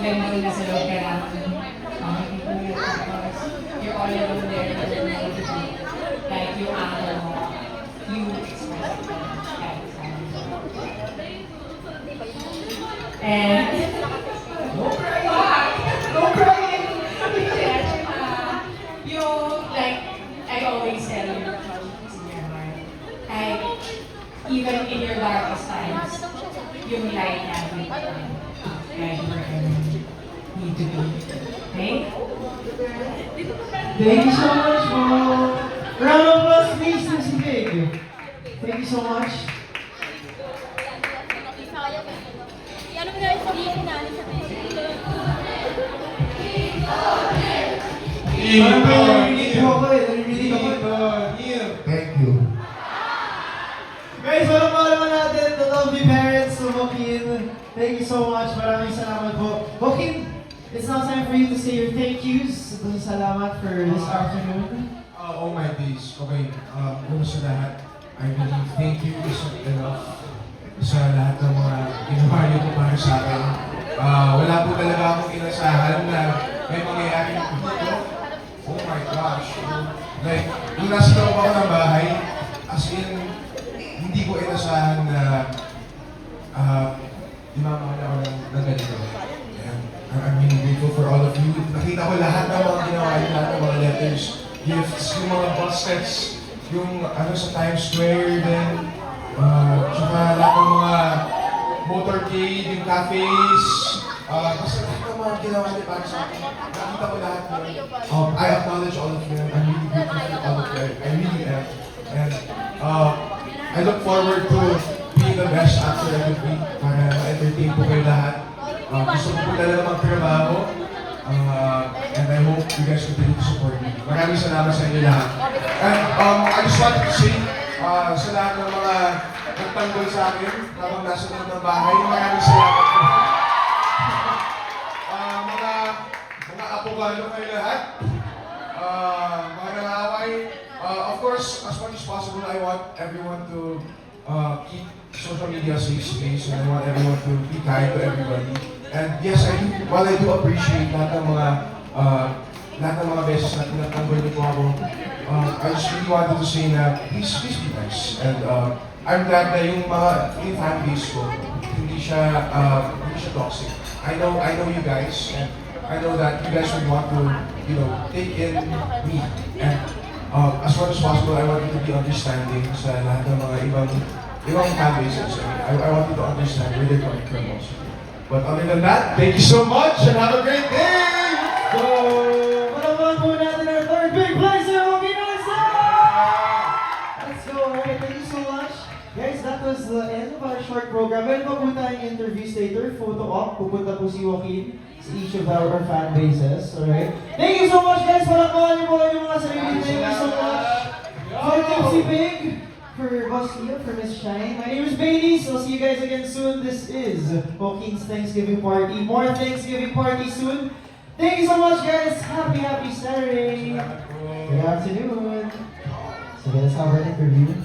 even though nasa loob ka lang, you're all alone there, but then like yung amo mo, you express it kahit saan. And, no crying! No crying! Yung, like, I always tell you, it's in your heart. Even in your darkest times, yung light natin, guide wherever you need to be. Okay? Thank you so much, Mom. Round of applause, please, to si Big. Thank you so much. Ano mo na rin sabihin namin sa Parang may narinig ko ako eh. Narinig ako. Thank you. Guys, walang malaman natin. The lovely parents of Joaquin. Thank you so much. Maraming salamat po. Joaquin, it's now time for you to say your thank yous. Salamat for this afternoon. Oh my days. Okay, una sa lahat, I really thank you enough sa lahat ng mga ginawa niyo po para sa akin. Wala po talaga akong inasahan na may mangyayari dito. Oh my gosh. Like, nung nasa loob ako ng bahay, as in, hindi ko inasahan na imamahal ako ng ganito. And I'm really grateful for all of you. Nakita ko lahat ng mga ginawa niyo, lahat ng mga letters, gifts, yung mga bus sets, yung ano sa Times Square, then tsaka lahat ng mga motorcade, yung cafes, basta lahat ng mga ginawa niyo para sa akin. Nakita ko lahat yun. I acknowledge all of you. I'm really grateful for all of you. I really am. And I look forward to being the best actor I could be para ma-entertain po kayo lahat. Gusto ko po talaga magtrabaho. And I hope you guys continue to support me. Maraming salamat sa inyo lahat. And I just wanted to say sa lahat ng mga nagtanggol sa akin habang nasa loob ng bahay, maraming salamat po. Mga apogalo kayo lahat. Mga nangaway. Of course, as much as possible, I want everyone to keep social media safe space, and I want everyone to be kind to everybody. And yes, while I do appreciate lahat ng mga beses na tinatanggol niyo po ako, I just really wanted to say na please be nice. And I'm glad na yung fan base ko, hindi siya toxic. I know you guys, and I know that you guys would want to, take in me. And as much as possible, I want you to be understanding sa lahat ng mga ibang fan bases. I want you to understand where they're coming from also. But other than that, thank you so much and have a great day! So, malaman po natin our third big placer, Joaquin Alza! Let's go, alright, thank you so much. Guys, that was the end of our short program. Meron pa po tayong interviews later, photo op. Pupunta po si Joaquin sa each of our fan bases, alright? Thank you so much, guys! Malaman niyo po yung mga sarili. Thank you so much. For Tipsy Pig, for Boss Leo, for Miss Shine. My name is Bailey, so I'll see you guys again soon. This is Joaquin's Thanksgiving Party. More Thanksgiving Party soon. Thank you so much, guys. Happy Saturday. Good afternoon. So let's have our interview.